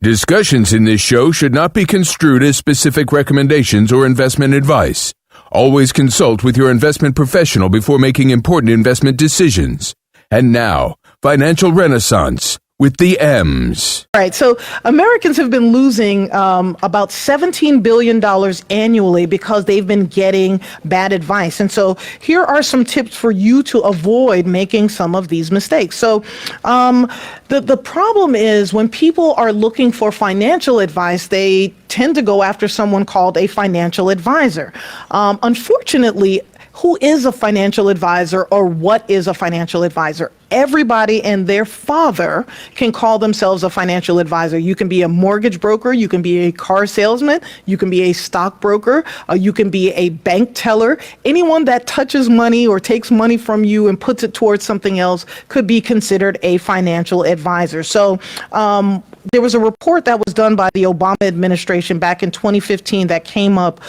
Discussions in this show should not be construed as specific recommendations or investment advice. Always consult with your investment professional before making important investment decisions. And now, Financial Renaissance with the M's. All right, so Americans have been losing about $17 billion annually because they've been getting bad advice. And so here are some tips for you to avoid making some of these mistakes. So the problem is when people are looking for financial advice, they tend to go after someone called a financial advisor. Unfortunately, who is a financial advisor or what is a financial advisor? Everybody and their father can call themselves a financial advisor. You can be a mortgage broker, you can be a car salesman, you can be a stockbroker, you can be a bank teller. Anyone that touches money or takes money from you and puts it towards something else could be considered a financial advisor. So there was a report that was done by the Obama administration back in 2015 that came up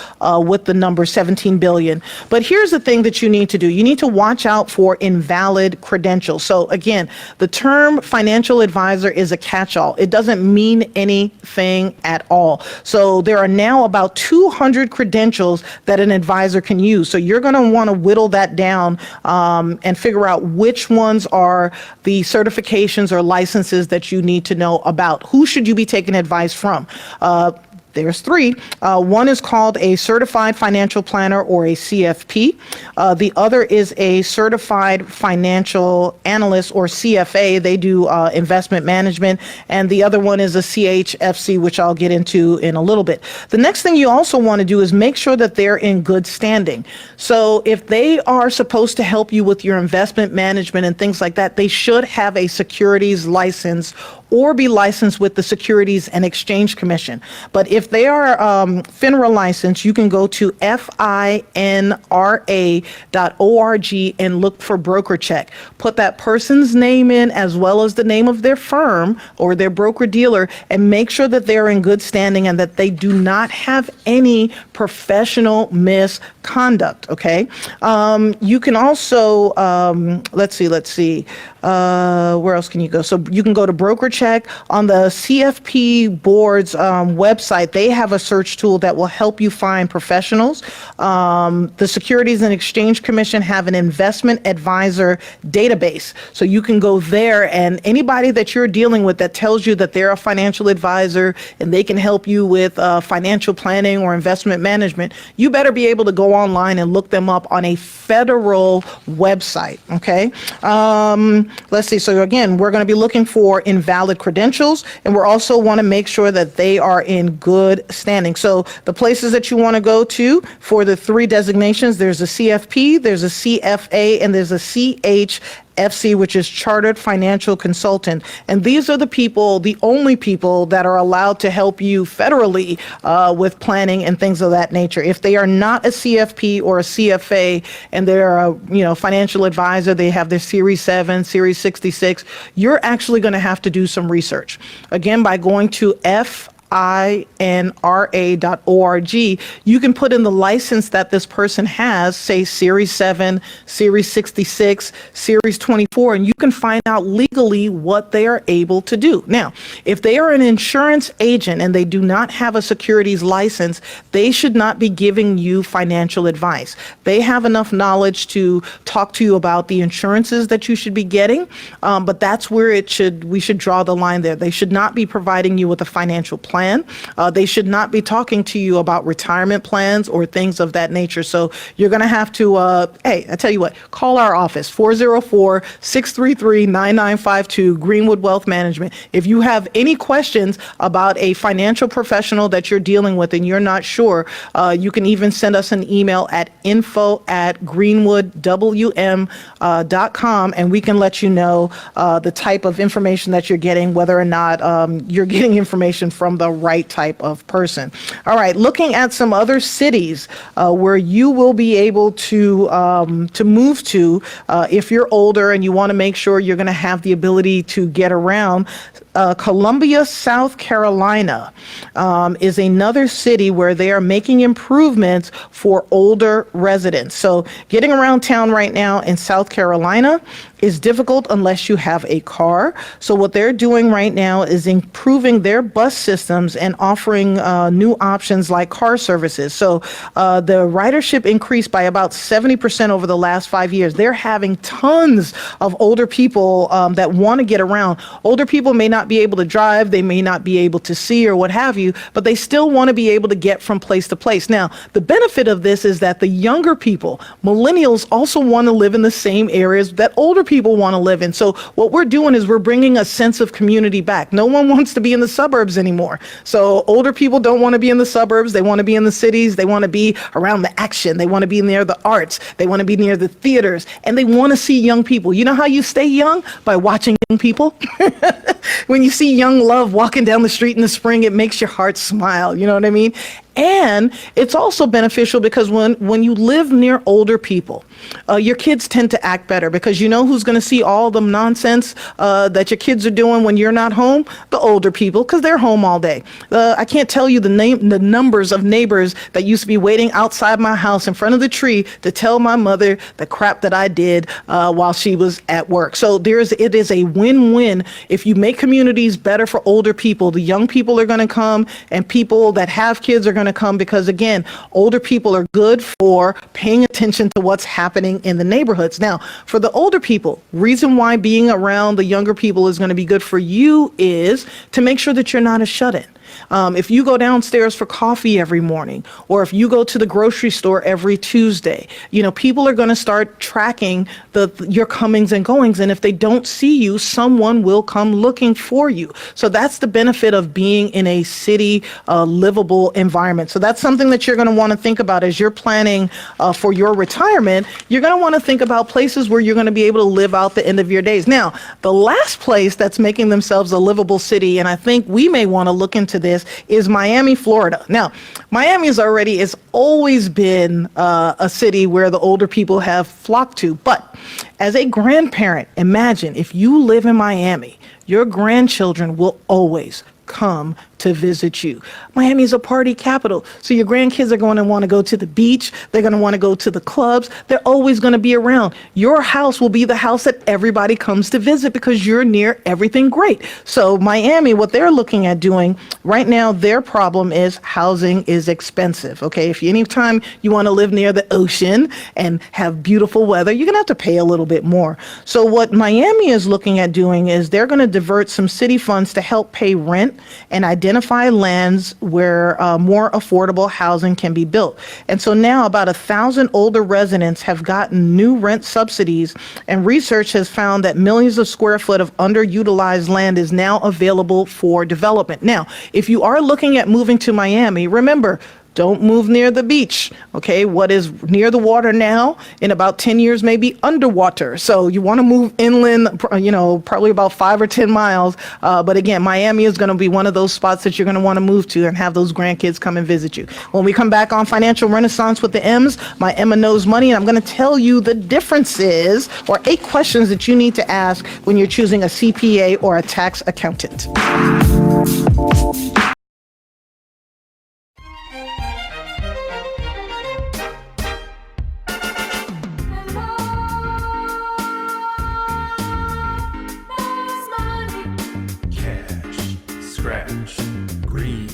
with the number 17 billion. But here's the thing that you need to do. You need to watch out for invalid credentials. So again, the term financial advisor is a catch-all. It doesn't mean anything at all. So there are now about 200 credentials that an advisor can use. So you're going to want to whittle that down and figure out which ones are the certifications or licenses that you need to know about. Who should you be taking advice from? There's three. One is called a certified financial planner or a CFP. The other is a certified financial analyst or CFA. They do investment management. And the other one is a CHFC, which I'll get into in a little bit. The next thing you also want to do is make sure that they're in good standing. So if they are supposed to help you with your investment management and things like that, they should have a securities license or be licensed with the Securities and Exchange Commission. But if they are FINRA licensed, you can go to FINRA.org and look for broker check. Put that person's name in as well as the name of their firm or their broker dealer and make sure that they're in good standing and that they do not have any professional misconduct, okay? You can also, let's see. Where else can you go? So you can go to broker check on the CFP board's website. They have a search tool that will help you find professionals. The Securities and Exchange Commission have an investment advisor database. So you can go there and anybody that you're dealing with that tells you that they're a financial advisor and they can help you with financial planning or investment management, you better be able to go online and look them up on a federal website, okay? Let's see. So again, we're going to be looking for invalid credentials, and we're also want to make sure that they are in good standing. So the places that you want to go to for the three designations, there's a CFP, there's a CFA, and there's a CHFC, which is Chartered Financial Consultant. And these are the people, the only people that are allowed to help you federally with planning and things of that nature. If they are not a CFP or a CFA and they're a financial advisor, they have their Series 7, Series 66, you're actually going to have to do some research. Again, by going to FINRA.org, you can put in the license that this person has, say Series 7, Series 66, Series 24, and you can find out legally what they are able to do. Now, if they are an insurance agent and they do not have a securities license, they should not be giving you financial advice. They have enough knowledge to talk to you about the insurances that you should be getting, but that's where we should draw the line there. They should not be providing you with a financial plan. They should not be talking to you about retirement plans or things of that nature. So you're going to have to, hey, I tell you what, call our office, 404-633-9952, Greenwood Wealth Management. If you have any questions about a financial professional that you're dealing with and you're not sure, you can even send us an email at info@greenwoodwm.com, and we can let you know the type of information that you're getting, whether or not you're getting information from the right type of person. All right, looking at some other cities where you will be able to move to if you're older and you want to make sure you're going to have the ability to get around. Columbia, South Carolina is another city where they are making improvements for older residents. So getting around town right now in South Carolina, is difficult unless you have a car. So what they're doing right now is improving their bus systems and offering new options like car services. So the ridership increased by about 70% over the last 5 years. They're having tons of older people that want to get around. Older people may not be able to drive, they may not be able to see or what have you, but they still want to be able to get from place to place. Now, the benefit of this is that the younger people, millennials, also want to live in the same areas that older people want to live in. So what we're doing is we're bringing a sense of community back. No one wants to be in the suburbs anymore. So older people don't want to be in the suburbs. They want to be in the cities. They want to be around the action. They want to be near the arts. They want to be near the theaters. And they want to see young people. You know how you stay young? By watching young people. When you see young love walking down the street in the spring, it makes your heart smile. You know what I mean? And it's also beneficial because when you live near older people, your kids tend to act better because you know who's going to see all the nonsense that your kids are doing when you're not home? The older people, because they're home all day. I can't tell you the numbers of neighbors that used to be waiting outside my house in front of the tree to tell my mother the crap that I did while she was at work. So it is a win-win. If you make communities better for older people, the young people are going to come, and people that have kids are going to come because, again, older people are good for paying attention to what's happening in the neighborhoods. Now, for the older people, reason why being around the younger people is going to be good for you is to make sure that you're not a shut-in. If you go downstairs for coffee every morning, or if you go to the grocery store every Tuesday, people are going to start tracking your comings and goings. And if they don't see you, someone will come looking for you. So that's the benefit of being in a city, livable environment. So that's something that you're going to want to think about as you're planning for your retirement. You're going to want to think about places where you're going to be able to live out the end of your days. Now, the last place that's making themselves a livable city, and I think we may want to look into this, is Miami, Florida. Now, Miami has always been a city where the older people have flocked to. But as a grandparent, imagine if you live in Miami, your grandchildren will always come to visit you. Miami is a party capital. So your grandkids are going to want to go to the beach. They're going to want to go to the clubs. They're always going to be around. Your house will be the house that everybody comes to visit because you're near everything great. So Miami, what they're looking at doing right now, their problem is housing is expensive. Okay. If anytime you want to live near the ocean and have beautiful weather, you're going to have to pay a little bit more. So what Miami is looking at doing is they're going to divert some city funds to help pay rent and identify lands where more affordable housing can be built. And so now about 1,000 older residents have gotten new rent subsidies, and research has found that millions of square foot of underutilized land is now available for development. Now, if you are looking at moving to Miami, remember, don't move near the beach, okay? What is near the water now, in about 10 years, may be underwater. So you want to move inland, probably about 5 or 10 miles. But again, Miami is going to be one of those spots that you're going to want to move to and have those grandkids come and visit you. When we come back on Financial Renaissance with the M's, my Emma Knows Money, and I'm going to tell you the differences or 8 questions that you need to ask when you're choosing a CPA or a tax accountant. Cash, scratch, green.